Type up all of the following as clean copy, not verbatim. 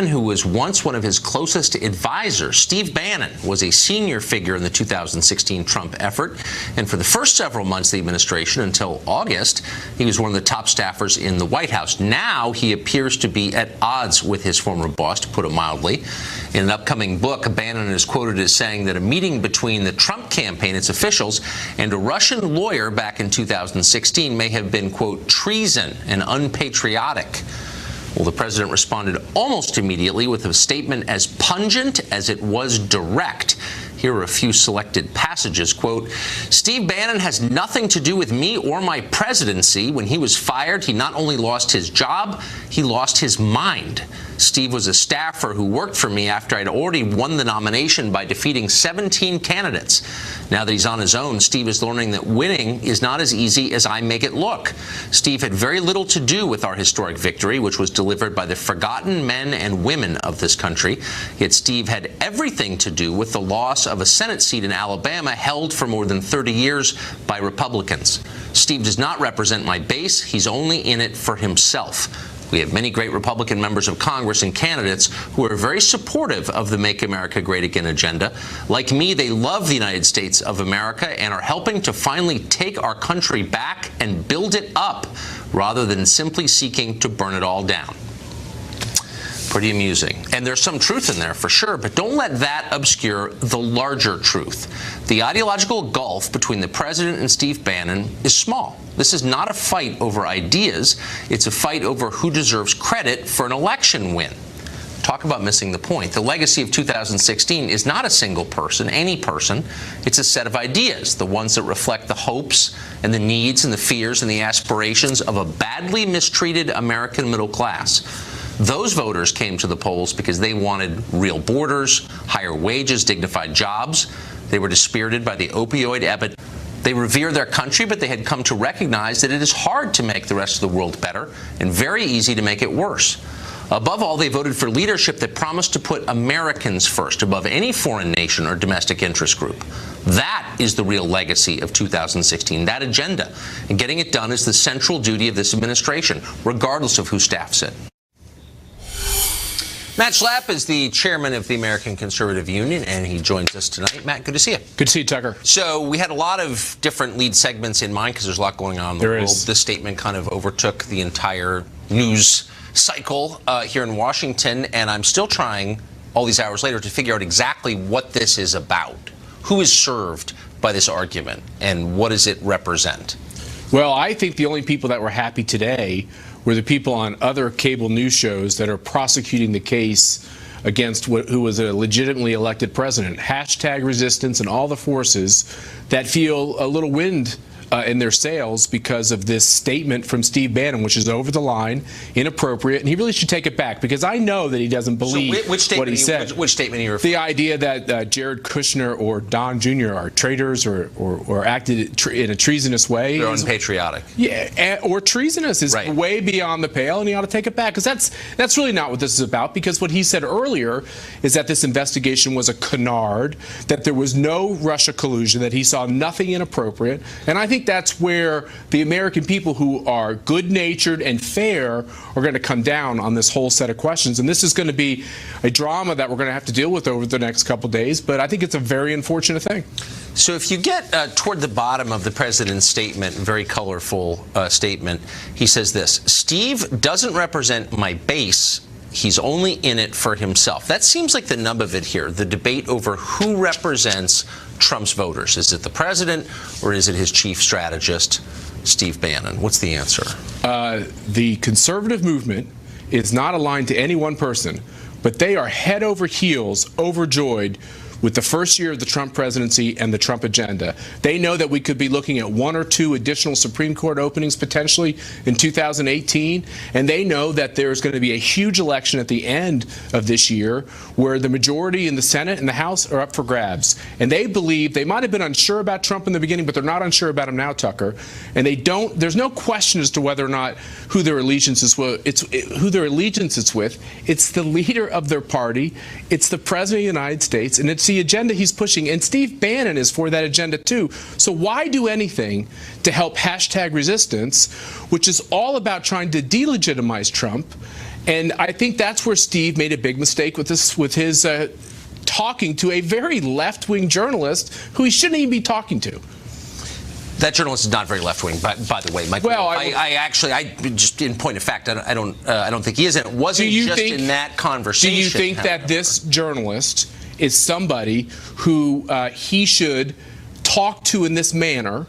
man who was once one of his closest advisors. Steve Bannon was a senior figure in the 2016 Trump effort, and for the first several months of the administration until August, he was one of the top staffers in the White House. Now he appears to be at odds with his former boss, to put it mildly. In an upcoming book, Bannon is quoted as saying that a meeting between the Trump campaign, its officials, and a Russian lawyer back in 2016 may have been, quote, treason and unpatriotic. Well, the president responded almost immediately with a statement as pungent as it was direct. Here are a few selected passages. Quote, Steve Bannon has nothing to do with me or my presidency. When he was fired, he not only lost his job, he lost his mind. Steve was a staffer who worked for me after I'd already won the nomination by defeating 17 candidates. Now that he's on his own, Steve is learning that winning is not as easy as I make it look. Steve had very little to do with our historic victory, which was delivered by the forgotten men and women of this country. Yet Steve had everything to do with the loss of a Senate seat in Alabama held for more than 30 years by Republicans. Steve does not represent my base. He's only in it for himself. We have many great Republican members of Congress and candidates who are very supportive of the Make America Great Again agenda. Like me, they love the United States of America and are helping to finally take our country back and build it up rather than simply seeking to burn it all down. Pretty amusing. And there's some truth in there for sure, but don't let that obscure the larger truth. The ideological gulf between the president and Steve Bannon is small. This is not a fight over ideas. It's a fight over who deserves credit for an election win. Talk about missing the point. The legacy of 2016 is not a single person, any person. It's a set of ideas, the ones that reflect the hopes and the needs and the fears and the aspirations of a badly mistreated American middle class. Those voters came to the polls because they wanted real borders, higher wages, dignified jobs. They were dispirited by the opioid epidemic. They revere their country, but they had come to recognize that it is hard to make the rest of the world better and very easy to make it worse. Above all, they voted for leadership that promised to put Americans first above any foreign nation or domestic interest group. That is the real legacy of 2016, that agenda. And getting it done is the central duty of this administration, regardless of who staffs it. Matt Schlapp is the chairman of the American Conservative Union, and he joins us tonight. Matt, good to see you. Good to see you, Tucker. So we had a lot of different lead segments in mind because there's a lot going on in the world. This statement kind of overtook the entire news cycle here in Washington, and I'm still trying, all these hours later, to figure out exactly what this is about. Who is served by this argument, and what does it represent? Well, I think the only people that were happy today were the people on other cable news shows that are prosecuting the case against who was a legitimately elected president. Hashtag resistance and all the forces that feel a little wind in their sails because of this statement from Steve Bannon, which is over the line, inappropriate, and he really should take it back because I know that he doesn't believe what he said. Which statement are you referring to? The idea that Jared Kushner or Don Jr. are traitors or acted in a treasonous way. They're unpatriotic. Yeah, or treasonous is right. Way beyond the pale, and he ought to take it back because that's really not what this is about. Because what he said earlier is that this investigation was a canard, that there was no Russia collusion, that he saw nothing inappropriate, and I think that's where the American people who are good-natured and fair are going to come down on this whole set of questions. And this is going to be a drama that we're going to have to deal with over the next couple of days. But I think it's a very unfortunate thing. So if you get toward the bottom of the president's statement, very colorful statement, he says this: Steve doesn't represent my base. He's only in it for himself. That seems like the nub of it here, the debate over who represents Trump's voters. Is it the president or is it his chief strategist, Steve Bannon? What's the answer? The conservative movement is not aligned to any one person, but they are head over heels overjoyed with the first year of the Trump presidency and the Trump agenda. They know that we could be looking at 1 or 2 additional Supreme Court openings potentially in 2018, and they know that there's going to be a huge election at the end of this year where the majority in the Senate and the House are up for grabs. And they believe, they might have been unsure about Trump in the beginning, but they're not unsure about him now, Tucker. And there's no question as to whether or not who their allegiance is with. It's the leader of their party, it's the president of the United States, and it's the agenda he's pushing, and Steve Bannon is for that agenda too. So why do anything to help hashtag resistance, which is all about trying to delegitimize Trump And I think that's where Steve made a big mistake with this, with his talking to a very left-wing journalist who he shouldn't even be talking to. That journalist is not very left-wing, by the way, Mike. Well, I just in point of fact, I don't think he is. And it wasn't just in that conversation. Do you think that this journalist is somebody who he should talk to in this manner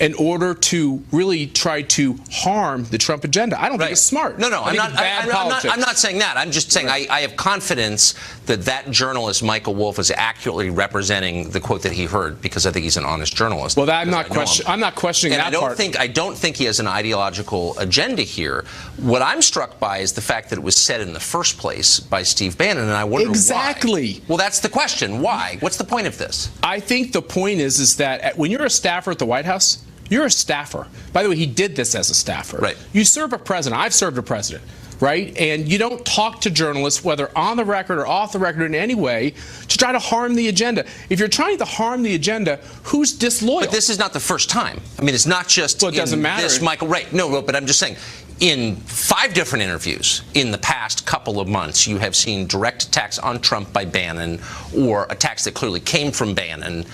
in order to really try to harm the Trump agenda? I don't think it's smart. No, I'm not saying that. I'm just saying I have confidence that that journalist, Michael Wolff, is accurately representing the quote that he heard, because I think he's an honest journalist. Well, I'm not questioning that part. I don't think he has an ideological agenda here. What I'm struck by is the fact that it was said in the first place by Steve Bannon, and I wonder why. Well, that's the question. Why? What's the point of this? I think the point is that when you're a staffer at the White House, you're a staffer. By the way, he did this as a staffer. Right. You serve a president. I've served a president, right? And you don't talk to journalists, whether on the record or off the record in any way, to try to harm the agenda. If you're trying to harm the agenda, who's disloyal? But this is not the first time. I mean, it's not just well, it doesn't matter. This, Michael. Right. No, but I'm just saying, in 5 different interviews in the past couple of months, you have seen direct attacks on Trump by Bannon, or attacks that clearly came from Bannon.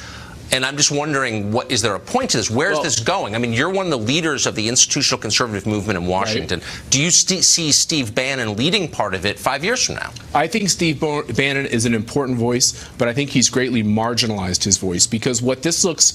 And I'm just wondering, is there a point to this? Where is this going? I mean, you're one of the leaders of the institutional conservative movement in Washington. Right. Do you see Steve Bannon leading part of it 5 years from now? I think Steve Bannon is an important voice, but I think he's greatly marginalized his voice, because what this looks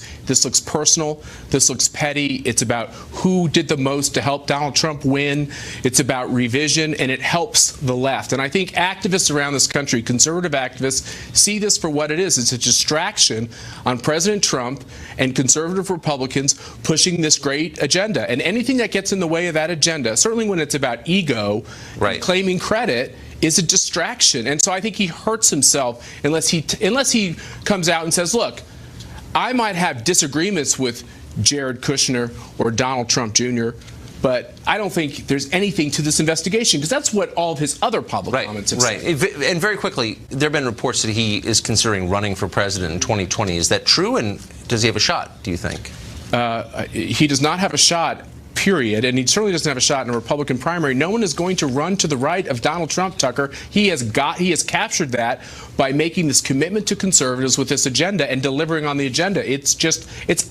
personal, this looks petty. It's about who did the most to help Donald Trump win. It's about revision, and it helps the left. And I think activists around this country, conservative activists, see this for what it is. It's a distraction on President Trump and conservative Republicans pushing this great agenda. And anything that gets in the way of that agenda, certainly when it's about ego, and claiming credit, is a distraction. And so I think he hurts himself unless he comes out and says, look, I might have disagreements with Jared Kushner or Donald Trump Jr., but I don't think there's anything to this investigation, because that's what all of his other public comments have said. And very quickly, there have been reports that he is considering running for president in 2020. Is that true? And does he have a shot, do you think? He does not have a shot, period. And he certainly doesn't have a shot in a Republican primary. No one is going to run to the right of Donald Trump, Tucker. He has captured that by making this commitment to conservatives with this agenda and delivering on the agenda. It's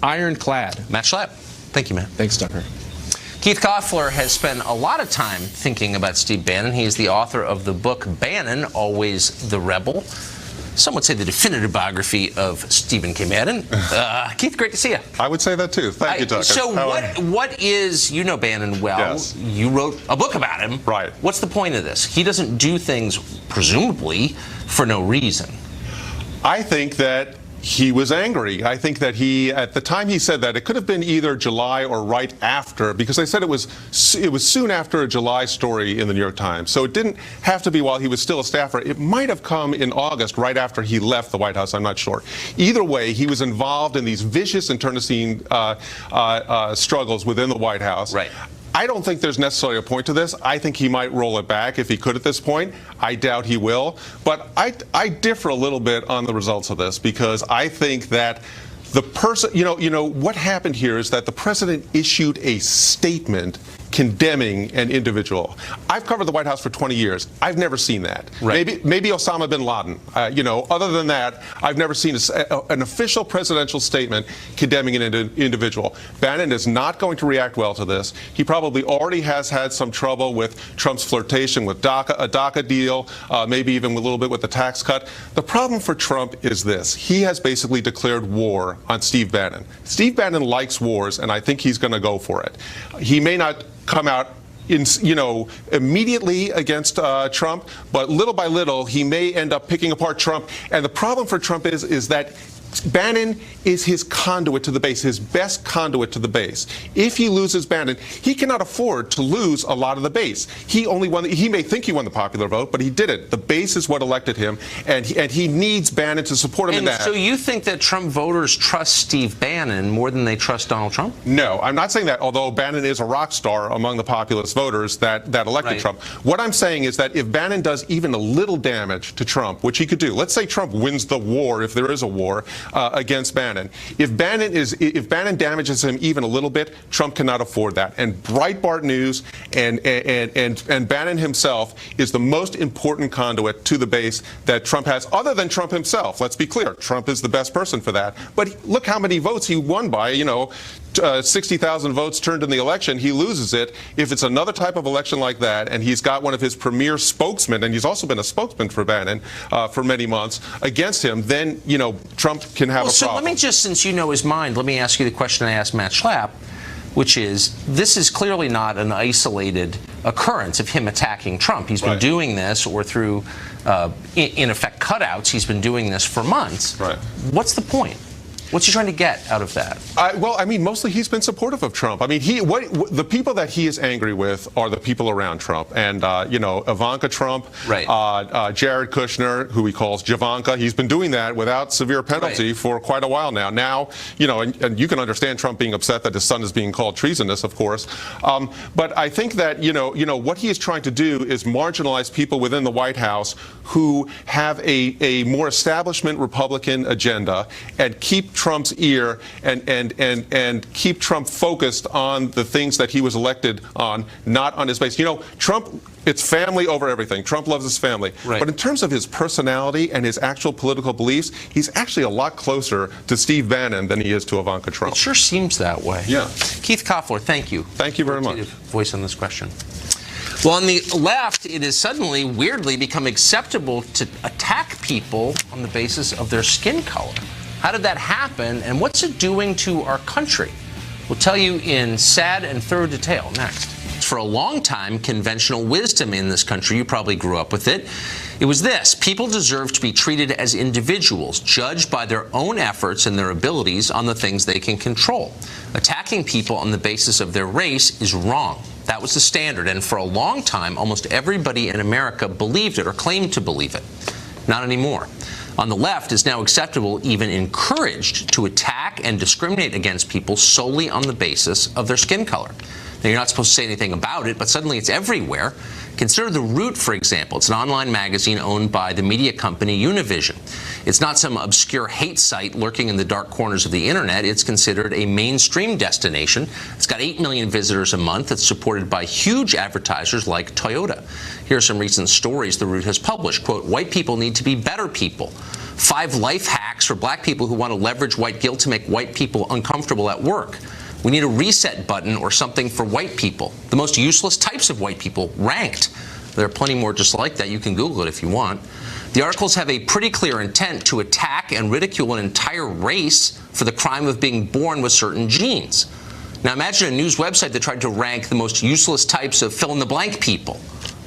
ironclad. Matt Schlapp, thank you, man. Thanks, Tucker. Keith Koffler has spent a lot of time thinking about Steve Bannon. He is the author of the book Bannon, Always the Rebel. Some would say the definitive biography of Stephen K. Bannon. Keith, great to see you. I would say that too. Thank you, Tucker. So what is, you know Bannon well. Yes. You wrote a book about him. Right. What's the point of this? He doesn't do things, presumably, for no reason. I think that he was angry. I think that at the time he said that, it could have been either July or right after, because they said it was soon after a July story in the New York Times. So it didn't have to be while he was still a staffer. It might have come in August, right after he left the White House. I'm not sure. Either way, he was involved in these vicious internecine struggles within the White House. Right. I don't think there's necessarily a point to this. I think he might roll it back if he could at this point. I doubt he will. But I differ a little bit on the results of this, because I think that the person, what happened here is that the president issued a statement condemning an individual. I've covered the White House for 20 years. I've never seen that. Right. Maybe Osama bin Laden. Other than that, I've never seen an official presidential statement condemning an individual. Bannon is not going to react well to this. He probably already has had some trouble with Trump's flirtation with a DACA deal, maybe even a little bit with the tax cut. The problem for Trump is this. He has basically declared war on Steve Bannon. Steve Bannon likes wars, and I think he's going to go for it. He may not come out immediately against Trump, but little by little he may end up picking apart Trump. And the problem for Trump is that Bannon is his conduit to the base, his best conduit to the base. If he loses Bannon, he cannot afford to lose a lot of the base. He may think he won the popular vote, but he didn't. The base is what elected him, and he needs Bannon to support him in that. So you think that Trump voters trust Steve Bannon more than they trust Donald Trump? No, I'm not saying that, although Bannon is a rock star among the populist voters that elected Trump. What I'm saying is that if Bannon does even a little damage to Trump, which he could do, let's say Trump wins the war, if there is a war, against Bannon. If Bannon damages him even a little bit, Trump cannot afford that. And Breitbart News and Bannon himself is the most important conduit to the base that Trump has, other than Trump himself. Let's be clear. Trump is the best person for that. But look how many votes he won by, 60,000 votes turned in the election. He loses it. If it's another type of election like that, and he's got one of his premier spokesmen, and he's also been a spokesman for Bannon for many months, against him, then, Trump can have a problem. So let me just, since you know his mind, let me ask you the question I asked Matt Schlapp, which is, this is clearly not an isolated occurrence of him attacking Trump. He's been doing this, or through, in effect, cutouts. He's been doing this for months. Right. What's the point? What's he trying to get out of that? Mostly he's been supportive of Trump. The people that he is angry with are the people around Trump. And, Ivanka Trump, Jared Kushner, who he calls Javanka, he's been doing that without severe penalty for quite a while now. Now, and you can understand Trump being upset that his son is being called treasonous, of course. But I think that, what he is trying to do is marginalize people within the White House who have a more establishment Republican agenda and keep Trump's ear and keep Trump focused on the things that he was elected on, not on his base. Trump, it's family over everything. Trump loves his family. Right. But in terms of his personality and his actual political beliefs, he's actually a lot closer to Steve Bannon than he is to Ivanka Trump. It sure seems that way. Yeah. Keith Koffler, thank you. Thank you very much. Voice on this question. Well, on the left, it has suddenly, weirdly, become acceptable to attack people on the basis of their skin color. How did that happen, and what's it doing to our country? We'll tell you in sad and thorough detail next. For a long time, conventional wisdom in this country, you probably grew up with it, it was this: people deserve to be treated as individuals, judged by their own efforts and their abilities on the things they can control. Attacking people on the basis of their race is wrong. That was the standard, and for a long time, almost everybody in America believed it or claimed to believe it. Not anymore. On the left, it's now acceptable, even encouraged, to attack and discriminate against people solely on the basis of their skin color. Now, you're not supposed to say anything about it, but suddenly it's everywhere. Consider The Root, for example. It's an online magazine owned by the media company Univision. It's not some obscure hate site lurking in the dark corners of the internet. It's considered a mainstream destination. It's got 8 million visitors a month. It's supported by huge advertisers like Toyota. Here are some recent stories The Root has published. Quote, white people need to be better people. 5 life hacks for black people who want to leverage white guilt to make white people uncomfortable at work. We need a reset button or something for white people. The most useless types of white people ranked. There are plenty more just like that. You can Google it if you want. The articles have a pretty clear intent to attack and ridicule an entire race for the crime of being born with certain genes. Now imagine a news website that tried to rank the most useless types of fill-in-the-blank people.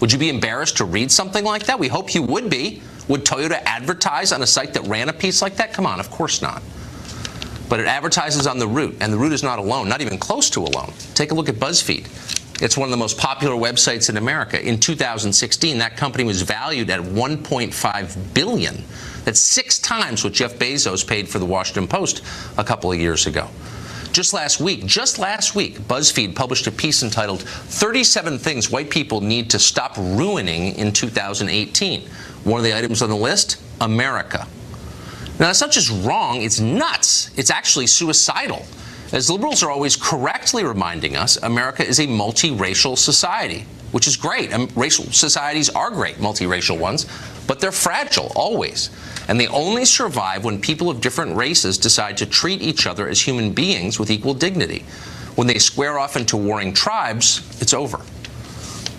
Would you be embarrassed to read something like that? We hope you would be. Would Toyota advertise on a site that ran a piece like that? Come on, of course not. But it advertises on The Root, and The Root is not alone, not even close to alone. Take a look at BuzzFeed. It's one of the most popular websites in America. In 2016, that company was valued at $1.5 billion. That's 6 times what Jeff Bezos paid for the Washington Post a couple of years ago. Just last week, BuzzFeed published a piece entitled 37 Things White People Need to Stop Ruining in 2018. One of the items on the list, America. Now, that's not just wrong, it's nuts. It's actually suicidal. As liberals are always correctly reminding us, America is a multiracial society, which is great. Racial societies are great, multiracial ones, but they're fragile, always. And they only survive when people of different races decide to treat each other as human beings with equal dignity. When they square off into warring tribes, it's over.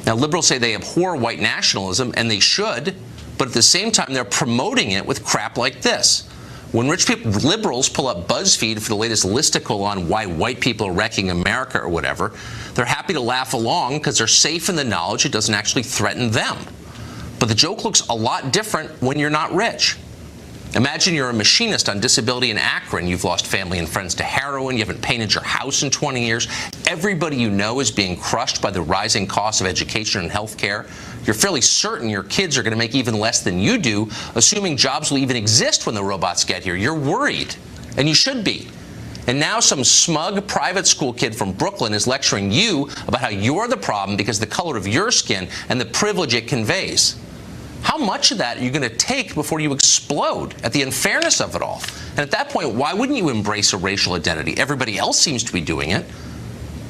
Now, liberals say they abhor white nationalism, and they should, but at the same time, they're promoting it with crap like this. When liberals pull up BuzzFeed for the latest listicle on why white people are wrecking America or whatever, they're happy to laugh along because they're safe in the knowledge it doesn't actually threaten them. But the joke looks a lot different when you're not rich. Imagine you're a machinist on disability in Akron. You've lost family and friends to heroin. You haven't painted your house in 20 years. Everybody you know is being crushed by the rising costs of education and health care. You're fairly certain your kids are going to make even less than you do, assuming jobs will even exist when the robots get here. You're worried, and you should be. And now some smug private school kid from Brooklyn is lecturing you about how you're the problem because of the color of your skin and the privilege it conveys. How much of that are you going to take before you explode at the unfairness of it all? And at that point, why wouldn't you embrace a racial identity? Everybody else seems to be doing it.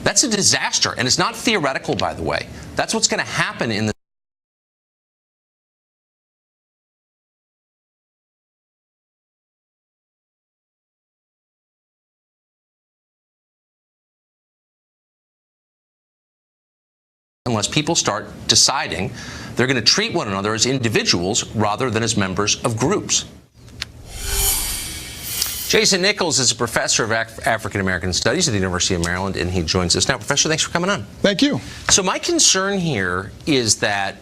That's a disaster, and it's not theoretical, by the way. That's what's going to happen in the unless people start deciding they're going to treat one another as individuals rather than as members of groups. Jason Nichols is a professor of African American Studies at the University of Maryland, and he joins us now. Professor, thanks for coming on. Thank you. So my concern here is that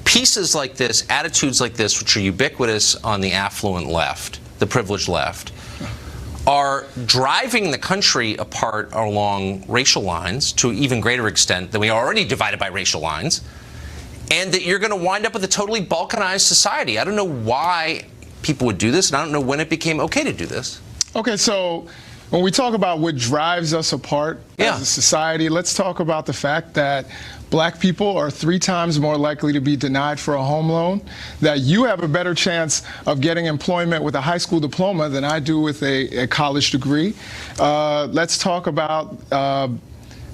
pieces like this, attitudes like this, which are ubiquitous on the affluent left, the privileged left, are driving the country apart along racial lines to an even greater extent than we are already divided by racial lines, and that you're going to wind up with a totally balkanized society. I don't know why people would do this, and I don't know when it became okay to do this. Okay, so when we talk about what drives us apart as a society, let's talk about the fact that black people are 3 times more likely to be denied for a home loan, that you have a better chance of getting employment with a high school diploma than I do with a college degree. Let's talk about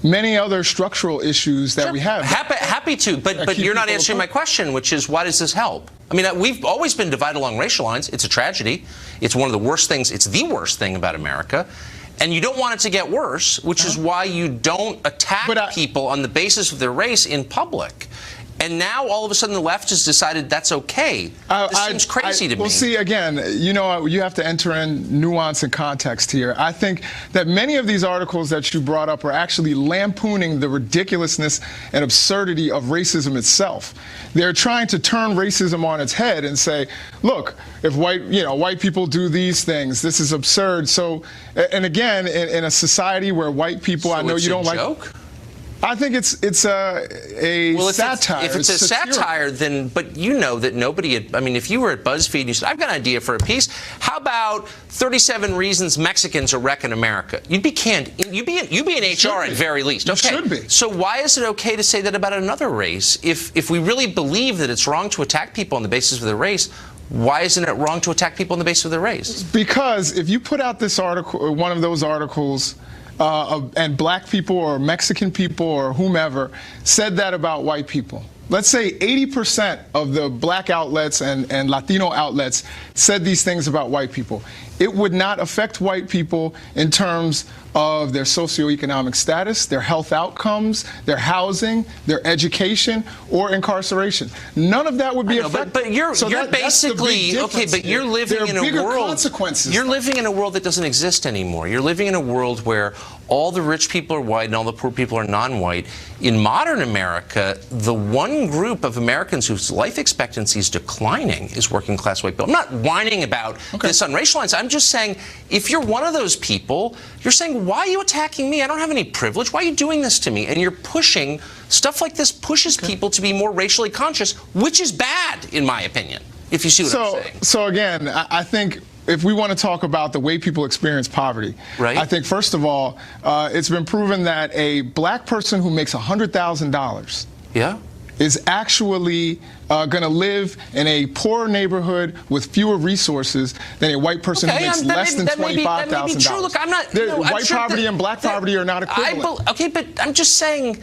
many other structural issues that we have. Happy to, but you're not answering my question, which is, why does this help? I mean, we've always been divided along racial lines. It's a tragedy. It's one of the worst things. It's the worst thing about America. And you don't want it to get worse, which is why you don't attack people on the basis of their race in public. And now, all of a sudden, the left has decided that's okay. This seems crazy to me. Well, see, again, you know, you have to enter in nuance and context here. I think that many of these articles that you brought up are actually lampooning the ridiculousness and absurdity of racism itself. They're trying to turn racism on its head and say, look, if white people do these things, this is absurd. So, and again, in a society where white people, so I know you don't like. Joke? I think it's a satire. If it's a satire, then, but you know that nobody, I mean, if you were at BuzzFeed and you said, I've got an idea for a piece, how about 37 reasons Mexicans are wrecking America? You'd be canned. You'd be in HR at very least. Okay. It should be. So why is it okay to say that about another race? If we really believe that it's wrong to attack people on the basis of their race, why isn't it wrong to attack people on the basis of their race? Because if you put out this article, one of those articles, and black people or Mexican people or whomever said that about white people. Let's say 80% of the black outlets and Latino outlets said these things about white people. It would not affect white people in terms of their socioeconomic status, their health outcomes, their housing, their education, or incarceration. None of that would be affected. But you're basically okay. But you're living in a world. Consequences. You're living in a world that doesn't exist anymore. You're living in a world where all the rich people are white and all the poor people are non-white. In modern America, the one group of Americans whose life expectancy is declining is working class white people. I'm not whining about this on racial lines. I'm just saying, if you're one of those people, you're saying, why are you attacking me? I don't have any privilege. Why are you doing this to me? And you're pushing, stuff like this pushes people to be more racially conscious, which is bad, in my opinion, if you see what I'm saying. So again, I think if we want to talk about the way people experience poverty, right. I think, first of all, it's been proven that a black person who makes $100,000 is actually going to live in a poorer neighborhood with fewer resources than a white person who makes less than $25,000. That may be true. Look, I'm not. White poverty and black poverty are not equivalent. Okay, but I'm just saying,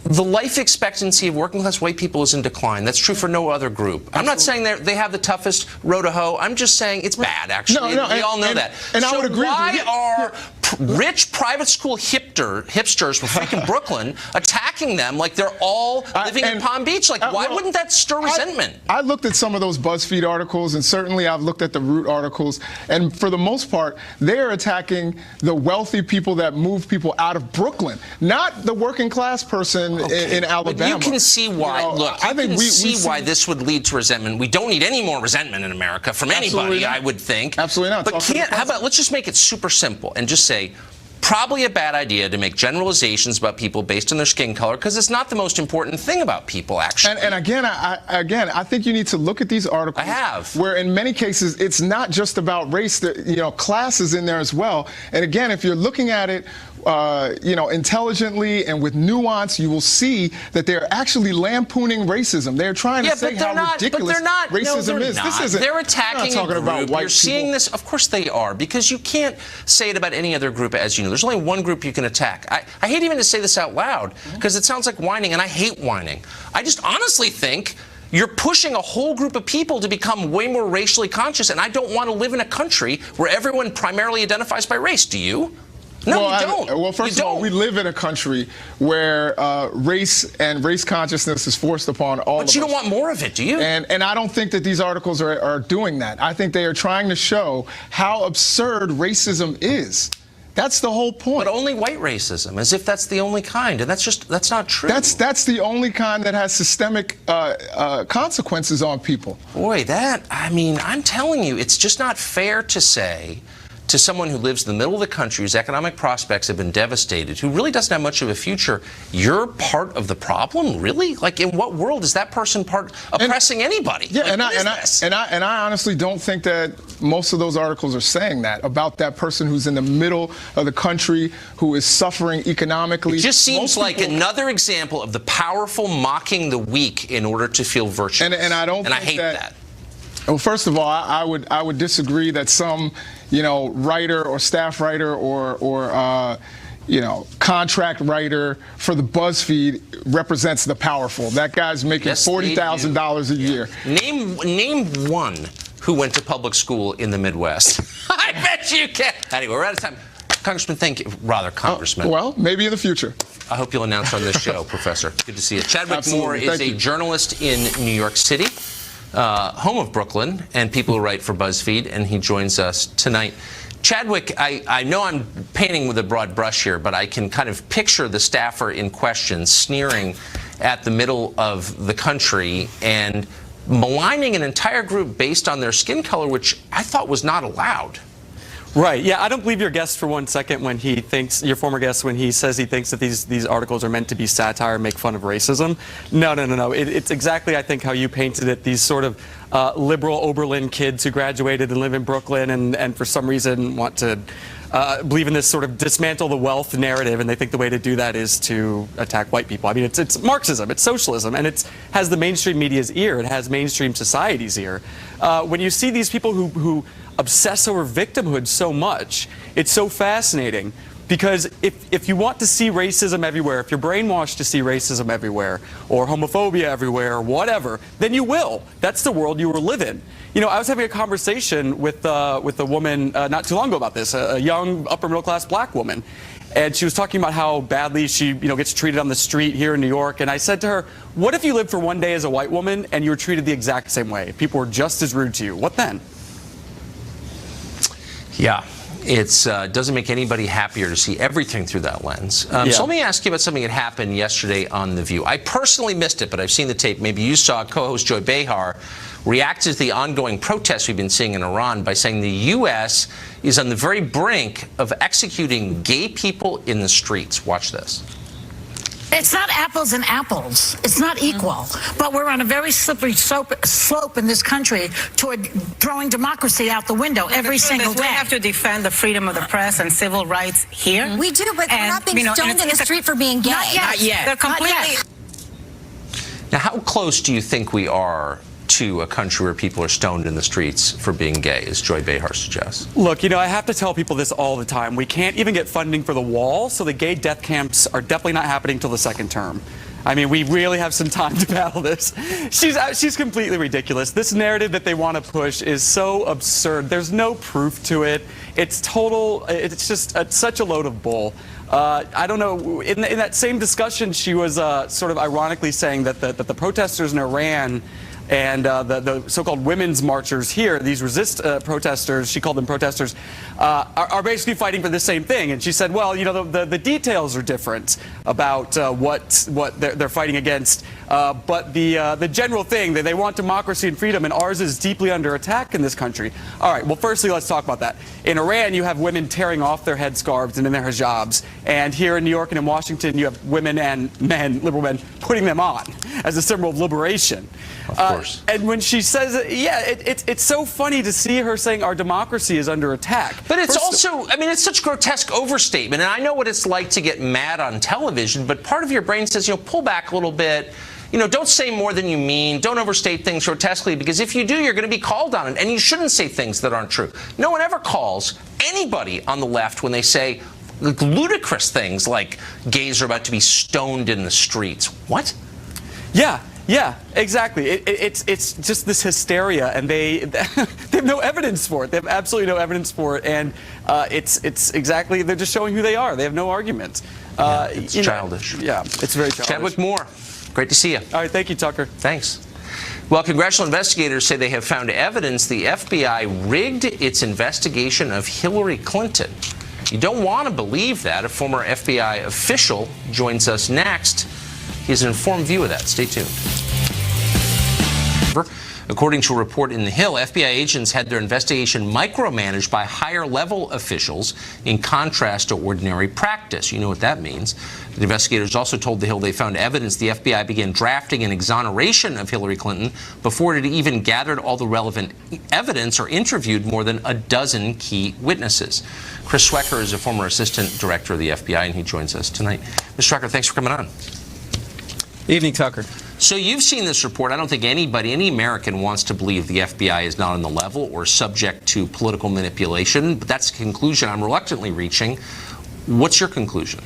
the life expectancy of working class white people is in decline. That's true for no other group. I'm not saying they have the toughest road to hoe. I'm just saying it's bad, actually. No, we all know that. And I would agree with you. Why are rich private school hipsters from freaking Brooklyn attacking them like they're all living in Palm Beach? Like, why wouldn't that stir resentment? I looked at some of those BuzzFeed articles, and certainly I've looked at the Root articles, and for the most part, they're attacking the wealthy people that move people out of Brooklyn, not the working class person in Alabama. But you can see why. Look, I think we see why this would lead to resentment. We don't need any more resentment in America from anybody, I would think. Absolutely not. But how about, let's just make it super simple and just say, probably a bad idea to make generalizations about people based on their skin color, because it's not the most important thing about people, actually. And again, I think you need to look at these articles. Where in many cases it's not just about race. Class is in there as well. And again, if you're looking at it intelligently and with nuance, you will see that they're actually lampooning racism. They're trying to say how ridiculous racism is. This isn't. They're attacking talking a group. about white You're seeing people. this. Of course they are, because you can't say it about any other group, as you know. There's only one group you can attack. I hate even to say this out loud because it sounds like whining, and I hate whining. I just honestly think you're pushing a whole group of people to become way more racially conscious, and I don't want to live in a country where everyone primarily identifies by race. Do you? No, you don't. Well, first of all, we live in a country where race and race consciousness is forced upon all of us. But you don't want more of it, do you? And I don't think that these articles are doing that. I think they are trying to show how absurd racism is. That's the whole point. But only white racism, as if that's the only kind, and that's not true. That's the only kind that has systemic consequences on people. Boy, I'm telling you, it's just not fair to say to someone who lives in the middle of the country, whose economic prospects have been devastated, who really doesn't have much of a future, you're part of the problem? Really? Like, in what world is that person oppressing anybody? Yeah, like, and I honestly don't think that most of those articles are saying that about that person who's in the middle of the country, who is suffering economically. It just seems like another example of the powerful mocking the weak in order to feel virtuous. And I don't. And I hate that. Well, first of all, I would disagree that some, writer or staff writer or contract writer for the BuzzFeed represents the powerful. That guy's making $40,000 a year. Name one who went to public school in the Midwest. I bet you can. Anyway, we're out of time. Congressman, thank you. Congressman. Well, maybe in the future. I hope you'll announce on this show, Professor. Good to see you. Chadwick Absolutely. Moore is a journalist in New York City, home of Brooklyn, and people who write for BuzzFeed, and he joins us tonight. Chadwick, I know I'm painting with a broad brush here, but I can kind of picture the staffer in question sneering at the middle of the country and maligning an entire group based on their skin color, which I thought was not allowed. Right. Yeah, I don't believe your guest for one second when he thinks, your former guest, when he says he thinks that these articles are meant to be satire and make fun of racism. No. It's exactly, I think, how you painted it. These sort of liberal Oberlin kids who graduated and live in Brooklyn and for some reason want to believe in this sort of dismantle the wealth narrative, and they think the way to do that is to attack white people. I mean, it's Marxism, it's socialism, and it has the mainstream media's ear, it has mainstream society's ear. When you see these people who obsess over victimhood so much, it's so fascinating, because if you want to see racism everywhere, if you're brainwashed to see racism everywhere, or homophobia everywhere, or whatever, then you will. That's the world you will live in. I was having a conversation with a woman not too long ago about this, a young upper middle class black woman, and she was talking about how badly she gets treated on the street here in New York. And I said to her, what if you lived for one day as a white woman and you were treated the exact same way? People were just as rude to you. What then? Yeah. It doesn't make anybody happier to see everything through that lens. So let me ask you about something that happened yesterday on The View. I personally missed it, but I've seen the tape. Maybe you saw. Co-host Joy Behar reacted to the ongoing protests we've been seeing in Iran by saying the U.S. is on the very brink of executing gay people in the streets. Watch this. It's not apples and apples. It's not equal. But we're on a very slippery slope in this country toward throwing democracy out the window every single day. We have to defend the freedom of the press and civil rights here. We do, but we're not being stoned in the street for being gay. Not yet. They're completely. Now, how close do you think we are to a country where people are stoned in the streets for being gay, as Joy Behar suggests? Look, I have to tell people this all the time. We can't even get funding for the wall, so the gay death camps are definitely not happening until the second term. I mean, we really have some time to battle this. She's completely ridiculous. This narrative that they want to push is so absurd. There's no proof to it. It's just such a load of bull. I don't know. In that same discussion, she was sort of ironically saying that the protesters in Iran and the so-called women's marchers here, these resist protesters, she called them protesters, are basically fighting for the same thing. And she said, well, the details are different about what they're fighting against, but the general thing, that they want democracy and freedom, and ours is deeply under attack in this country. All right, well, firstly, let's talk about that. In Iran, you have women tearing off their headscarves and in their hijabs. And here in New York and in Washington, you have women and men, liberal men, putting them on as a symbol of liberation. yours. And when she says it, yeah, it's so funny to see her saying our democracy is under attack. But it's also, I mean, it's such grotesque overstatement. And I know what it's like to get mad on television, but part of your brain says, pull back a little bit. Don't say more than you mean. Don't overstate things grotesquely, because if you do, you're going to be called on it. And you shouldn't say things that aren't true. No one ever calls anybody on the left when they say ludicrous things like gays are about to be stoned in the streets. What? Yeah, exactly. It's just this hysteria, and they have no evidence for it. They have absolutely no evidence for it, and it's exactly, they're just showing who they are. They have no argument. It's childish. Yeah, it's very childish. Chadwick Moore, great to see you. All right, thank you, Tucker. Thanks. Well, congressional investigators say they have found evidence the FBI rigged its investigation of Hillary Clinton. You don't want to believe that. A former FBI official joins us next. He has an informed view of that. Stay tuned. According to a report in The Hill, FBI agents had their investigation micromanaged by higher-level officials in contrast to ordinary practice. You know what that means. The investigators also told The Hill they found evidence the FBI began drafting an exoneration of Hillary Clinton before it had even gathered all the relevant evidence or interviewed more than a dozen key witnesses. Chris Schwecker is a former assistant director of the FBI, and he joins us tonight. Mr. Schwecker, thanks for coming on. Evening, Tucker. So you've seen this report. I don't think anybody, any American, wants to believe the FBI is not on the level or subject to political manipulation. But that's a conclusion I'm reluctantly reaching. What's your conclusion?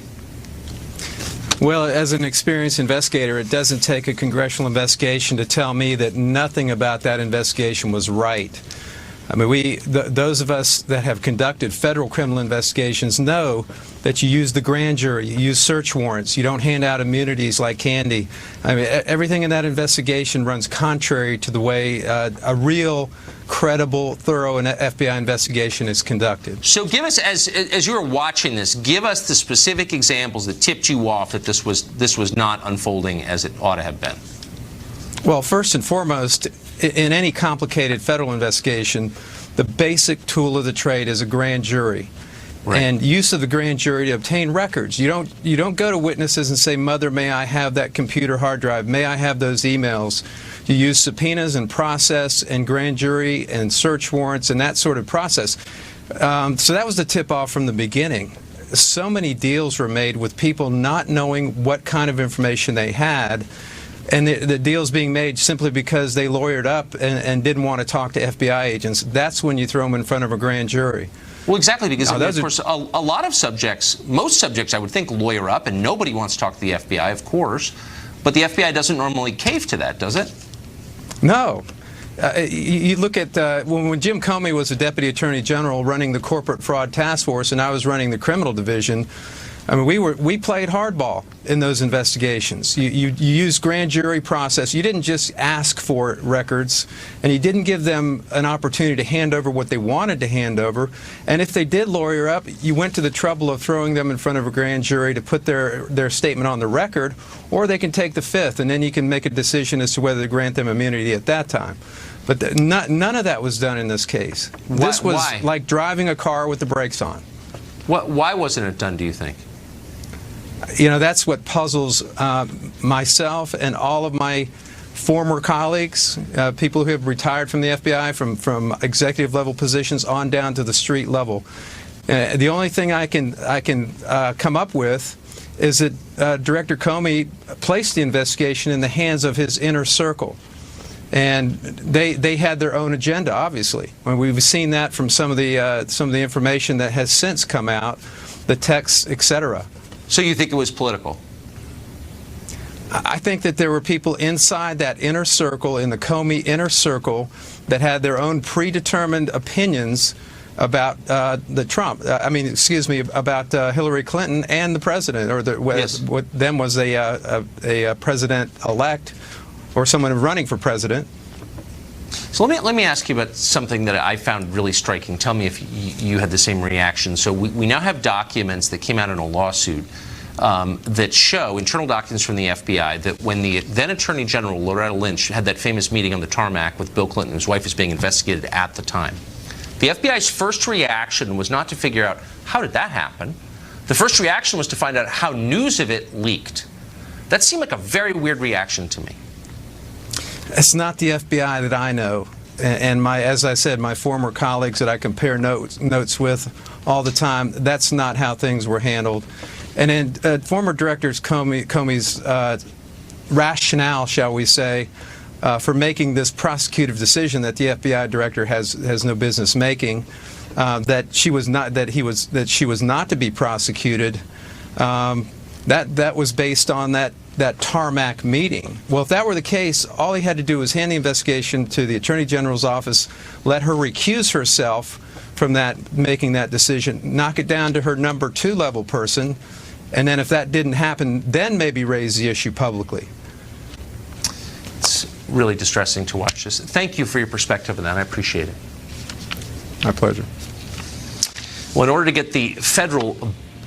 Well, as an experienced investigator, it doesn't take a congressional investigation to tell me that nothing about that investigation was right. I mean, those of us that have conducted federal criminal investigations know that you use the grand jury, you use search warrants, you don't hand out immunities like candy. I mean, everything in that investigation runs contrary to the way a real, credible, thorough FBI investigation is conducted. So give us, as you were watching this, give us the specific examples that tipped you off that this was not unfolding as it ought to have been. Well, first and foremost, in any complicated federal investigation, the basic tool of the trade is a grand jury. Right. And use of the grand jury to obtain records. You don't go to witnesses and say, "Mother, may I have that computer hard drive? May I have those emails?" You use subpoenas and process and grand jury and search warrants and that sort of process. So that was the tip-off from the beginning. So many deals were made with people not knowing what kind of information they had, and the deals being made simply because they lawyered up and didn't want to talk to FBI agents. That's when you throw them in front of a grand jury. Well, exactly, because of course, a lot of subjects, most subjects, I would think, lawyer up, and nobody wants to talk to the FBI, of course. But the FBI doesn't normally cave to that, does it? No. You look at when Jim Comey was the Deputy Attorney General running the Corporate Fraud Task Force, and I was running the Criminal Division. I mean, we played hardball in those investigations. You used grand jury process. You didn't just ask for records, and you didn't give them an opportunity to hand over what they wanted to hand over. And if they did lawyer up, you went to the trouble of throwing them in front of a grand jury to put their statement on the record, or they can take the fifth, and then you can make a decision as to whether to grant them immunity at that time. But none of that was done in this case. This was like driving a car with the brakes on. Why wasn't it done, do you think? You know, that's what puzzles myself and all of my former colleagues, people who have retired from the FBI, from executive level positions on down to the street level. The only thing I can come up with is that Director Comey placed the investigation in the hands of his inner circle. And they had their own agenda, obviously. When we've seen that from some of the information that has since come out, the texts, etc. So you think it was political? I think that there were people inside that inner circle, in the Comey inner circle, that had their own predetermined opinions about about Hillary Clinton and the president, or what then was a president-elect, or someone running for president. So let me ask you about something that I found really striking. Tell me if you had the same reaction. So we now have documents that came out in a lawsuit that show, internal documents from the FBI, that when the then Attorney General Loretta Lynch had that famous meeting on the tarmac with Bill Clinton, whose wife was being investigated at the time, the FBI's first reaction was not to figure out how did that happen. The first reaction was to find out how news of it leaked. That seemed like a very weird reaction to me. It's not the FBI that I know. And as I said, my former colleagues that I compare notes with all the time, that's not how things were handled. And in former Director Comey's rationale, shall we say, for making this prosecutive decision that the FBI director has no business making, that she was not to be prosecuted, that was based on that tarmac meeting. Well, if that were the case, all he had to do was hand the investigation to the Attorney General's office, let her recuse herself from making that decision, knock it down to her number 2 level person, and then if that didn't happen, then maybe raise the issue publicly. It's really distressing to watch this. Thank you for your perspective on that. I appreciate it. My pleasure. Well, in order to get the federal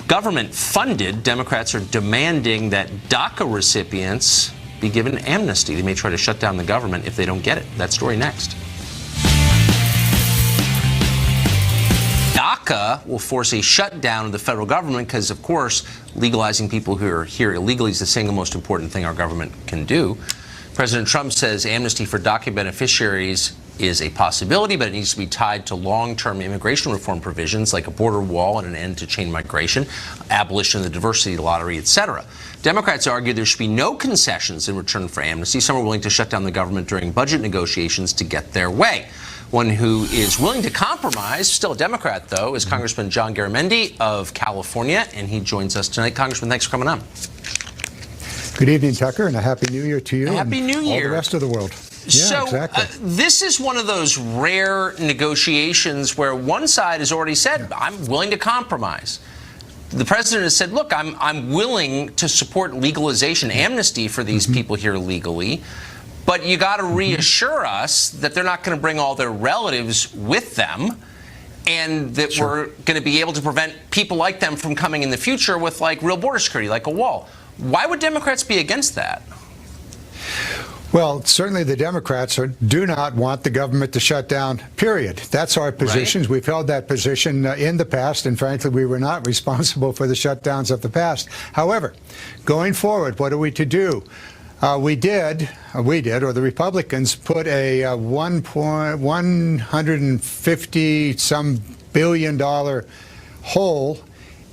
government funded, Democrats are demanding that DACA recipients be given amnesty. They may try to shut down the government if they don't get it. That story next. DACA will force a shutdown of the federal government because, of course, legalizing people who are here illegally is the single most important thing our government can do. President Trump says amnesty for DACA beneficiaries is a possibility, but it needs to be tied to long-term immigration reform provisions like a border wall and an end to chain migration, abolition of the diversity lottery, etc. Democrats argue there should be no concessions in return for amnesty. Some are willing to shut down the government during budget negotiations to get their way. One who is willing to compromise, still a Democrat though, is Congressman John Garamendi of California, and he joins us tonight. Congressman, thanks for coming on. Good evening, Tucker, and a Happy New Year to you. Happy New Year. All the rest of the world. Yeah, so exactly. This is one of those rare negotiations where one side has already said, I'm willing to compromise. The president has said, look, I'm willing to support legalization, amnesty for these people here legally, but you got to reassure us that they're not going to bring all their relatives with them, and that we're going to be able to prevent people like them from coming in the future with like real border security, like a wall. Why would Democrats be against that? Well, certainly the Democrats do not want the government to shut down, period. That's our position. Right. We've held that position in the past, and frankly, we were not responsible for the shutdowns of the past. However, going forward, what are we to do? We did, or the Republicans put a $150-some billion hole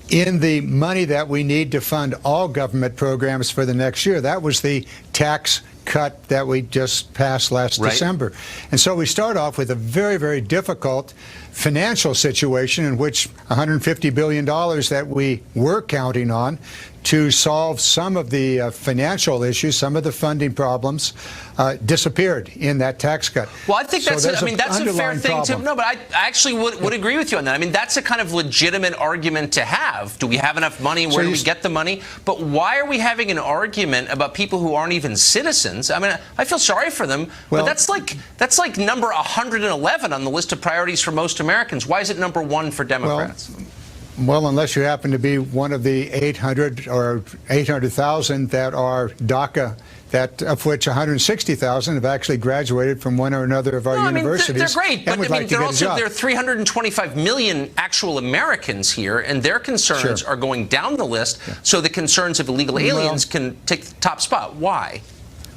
in the money that we need to fund all government programs for the next year. That was the tax cut that we just passed last December. And so we start off with a very, very difficult financial situation in which $150 billion that we were counting on to solve some of the financial issues, some of the funding problems, disappeared in that tax cut. Well, I think that's a fair thing to no, but I actually would agree with you on that. I mean, that's a kind of legitimate argument to have. Do we have enough money? Where do we get the money? But why are we having an argument about people who aren't even citizens? I mean, I feel sorry for them, but that's like number 111 on the list of priorities for most Americans. Why is it number 1 for Democrats? Well, unless you happen to be one of the 800 or 800,000 that are DACA, of which 160,000 have actually graduated from one or another of our universities. They're great, but there are 325 million actual Americans here, and their concerns are going down the list. So the concerns of illegal aliens can take the top spot. Why?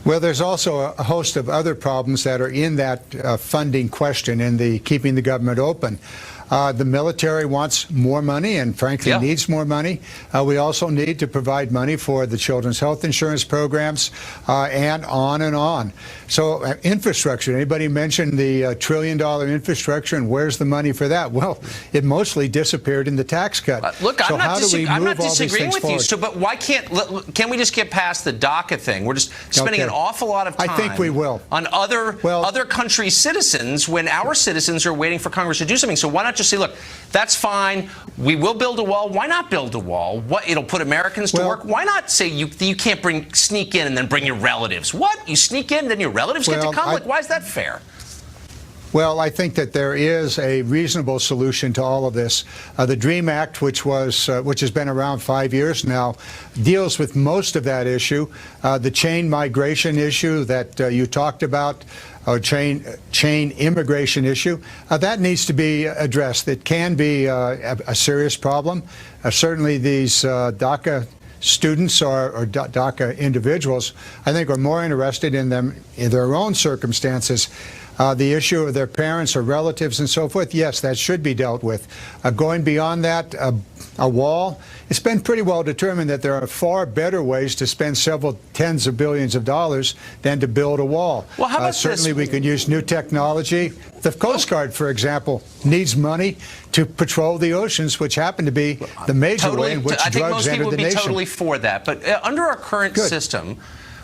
Well, there's also a host of other problems that are in that funding question and the keeping the government open. The military wants more money and, frankly, needs more money. We also need to provide money for the children's health insurance programs and on and on. So infrastructure, anybody mentioned the $1 trillion infrastructure, and where's the money for that? Well, it mostly disappeared in the tax cut. Look, I'm not disagreeing with you, but why can't we just get past the DACA thing? We're just spending an awful lot of time I think we will. On other countries' citizens when our citizens are waiting for Congress to do something. So why not just say, look, that's fine. We will build a wall. Why not build a wall? It'll put Americans to work. Why not say you can't sneak in and then bring your relatives? What? You sneak in, then your relatives get to come? Why is that fair? Well, I think that there is a reasonable solution to all of this. The DREAM Act, which has been around 5 years now, deals with most of that issue. The chain migration issue that you talked about, chain immigration issue, that needs to be addressed. It can be a serious problem. Certainly these DACA students or DACA individuals, I think, are more interested in them in their own circumstances. The issue of their parents or relatives and so forth, yes, that should be dealt with. Going beyond that, a wall, it's been pretty well determined that there are far better ways to spend several tens of billions of dollars than to build a wall. Well, how about certainly this? we can use new technology. The Coast Guard, for example, needs money to patrol the oceans, which happen to be the major way in which I think drugs most enter people the would be nation. totally for that. But under our current Good. system,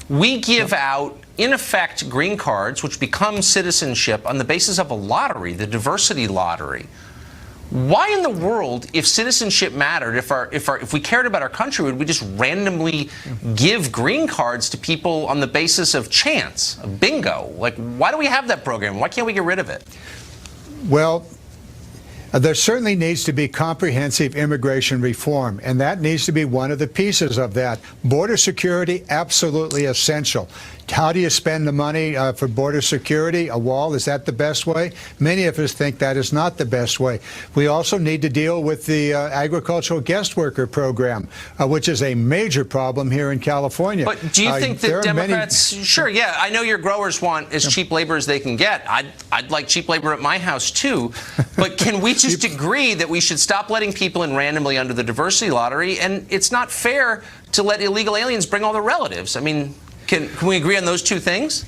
we give out, in effect, green cards, which become citizenship on the basis of a lottery, the diversity lottery. Why in the world, if citizenship mattered, if we cared about our country, would we just randomly give green cards to people on the basis of chance, of bingo? Like, why do we have that program? Why can't we get rid of it? Well, there certainly needs to be comprehensive immigration reform, and that needs to be one of the pieces of that. Border security, absolutely essential. How do you spend the money for border security? A wall, is that the best way? Many of us think that is not the best way. We also need to deal with the agricultural guest worker program, which is a major problem here in California. But do you think that Democrats, sure, yeah, I know your growers want as cheap labor as they can get. I'd like cheap labor at my house too. But can we just agree that we should stop letting people in randomly under the diversity lottery? And it's not fair to let illegal aliens bring all their relatives. I mean, can we agree on those two things?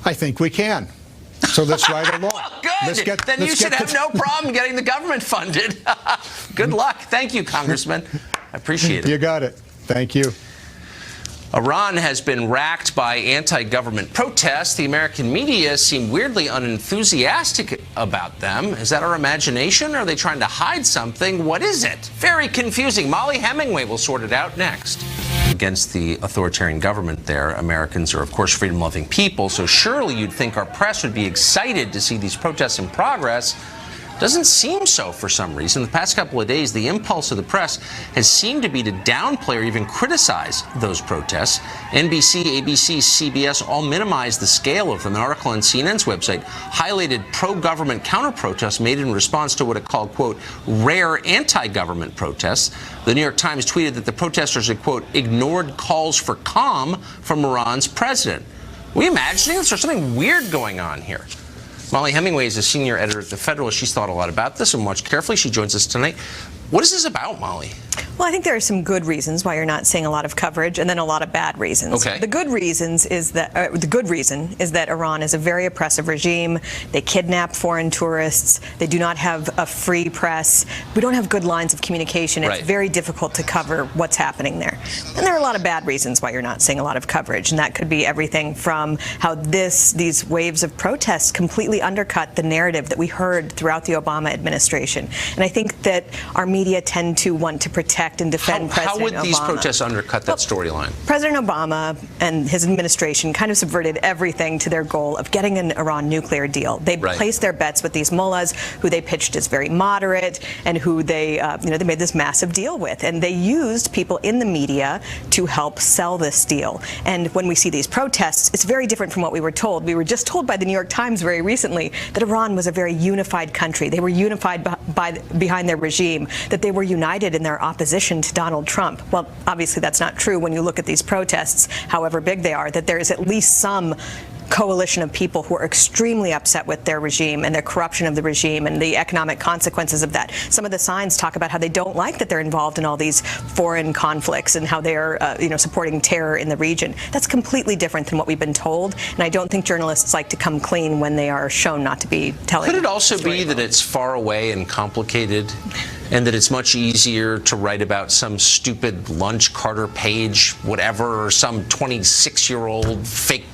I think we can. So let's write a law. Well, good. Then you should have no problem getting the government funded. Good luck. Thank you, Congressman. I appreciate it. You got it. Thank you. Iran has been racked by anti-government protests. The American media seem weirdly unenthusiastic about them. Is that our imagination? Are they trying to hide something? What is it? Very confusing. Molly Hemingway will sort it out next. Against the authoritarian government there, Americans are, of course, freedom-loving people, so surely you'd think our press would be excited to see these protests in progress. Doesn't seem so for some reason. The past couple of days, the impulse of the press has seemed to be to downplay or even criticize those protests. NBC, ABC, CBS all minimized the scale of them. An article on CNN's website highlighted pro-government counter-protests made in response to what it called, quote, rare anti-government protests. The New York Times tweeted that the protesters had, quote, ignored calls for calm from Iran's president. Are we imagining this? There's something weird going on here. Molly Hemingway is a senior editor at The Federalist. She's thought a lot about this and watched carefully. She joins us tonight. What is this about, Molly? Well, I think there are some good reasons why you're not seeing a lot of coverage, and then a lot of bad reasons. Okay. The good reasons is that the good reason is that Iran is a very oppressive regime. They kidnap foreign tourists. They do not have a free press. We don't have good lines of communication. It's very difficult to cover what's happening there. And there are a lot of bad reasons why you're not seeing a lot of coverage, and that could be everything from how these waves of protests completely undercut the narrative that we heard throughout the Obama administration. And I think that our media tend to want to protect and defend President Obama. How would these protests undercut that storyline? President Obama and his administration kind of subverted everything to their goal of getting an Iran nuclear deal. They placed their bets with these mullahs, who they pitched as very moderate, and who they made this massive deal with. And they used people in the media to help sell this deal. And when we see these protests, it's very different from what we were told. We were just told by the New York Times very recently that Iran was a very unified country. They were unified behind their regime, that they were united in their opposition to Donald Trump. Well, obviously that's not true when you look at these protests, however big they are, that there is at least some coalition of people who are extremely upset with their regime and their corruption of the regime and the economic consequences of that. Some of the signs talk about how they don't like that they're involved in all these foreign conflicts and how they're supporting terror in the region. That's completely different than what we've been told, and I don't think journalists like to come clean when they are shown not to be telling. Could it also be that it's far away and complicated, and that it's much easier to write about some stupid lunch Carter Page whatever, or some 26-year-old fake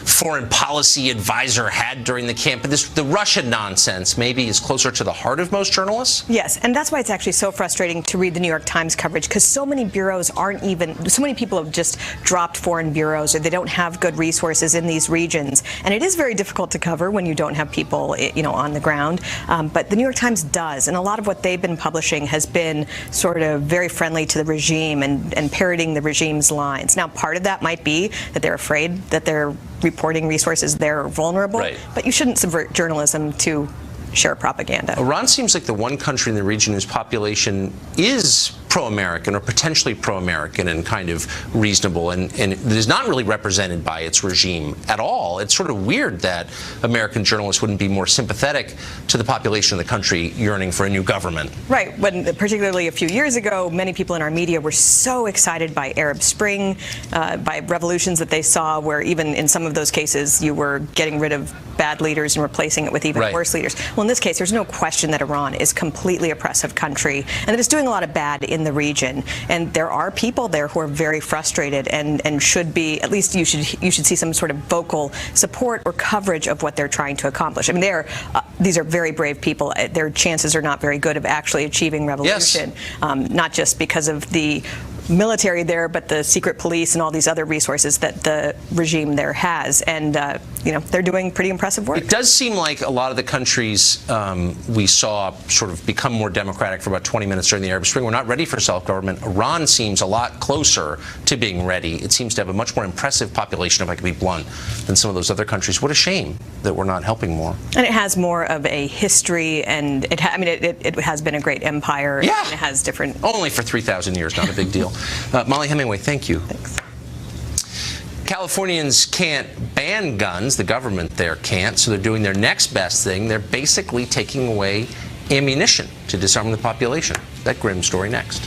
foreign policy advisor had during the campaign? The Russian nonsense maybe is closer to the heart of most journalists? Yes, and that's why it's actually so frustrating to read the New York Times coverage, because so many bureaus so many people have just dropped foreign bureaus, or they don't have good resources in these regions. And it is very difficult to cover when you don't have people, on the ground. But the New York Times does, and a lot of what they've been publishing has been sort of very friendly to the regime and parroting the regime's lines. Now, part of that might be that they're afraid that they're reporting resources they're vulnerable, but you shouldn't subvert journalism to share propaganda. Iran seems like the one country in the region whose population is pro-American or potentially pro-American and kind of reasonable, and it is not really represented by its regime at all. It's sort of weird that American journalists wouldn't be more sympathetic to the population of the country yearning for a new government. Right. When, particularly a few years ago, many people in our media were so excited by Arab Spring, by revolutions that they saw, where even in some of those cases you were getting rid of bad leaders and replacing it with even worse leaders. Well, in this case, there's no question that Iran is a completely oppressive country and that it's doing a lot of bad in the region. And there are people there who are very frustrated and should be, at least you should see some sort of vocal support or coverage of what they're trying to accomplish. I mean, these are very brave people. Their chances are not very good of actually achieving revolution, not just because of the military there, but the secret police and all these other resources that the regime there has. And, you know, they're doing pretty impressive work. It does seem like a lot of the countries we saw sort of become more democratic for about 20 minutes during the Arab Spring were not ready for self-government. Iran seems a lot closer to being ready. It seems to have a much more impressive population, if I can be blunt, than some of those other countries. What a shame that we're not helping more. And it has more of a history, and it has been a great empire. Yeah. And it has different... Only for 3,000 years, not a big deal. Molly Hemingway, thank you. Thanks. Californians can't ban guns. The government there can't, so they're doing their next best thing. They're basically taking away ammunition to disarm the population. That grim story next.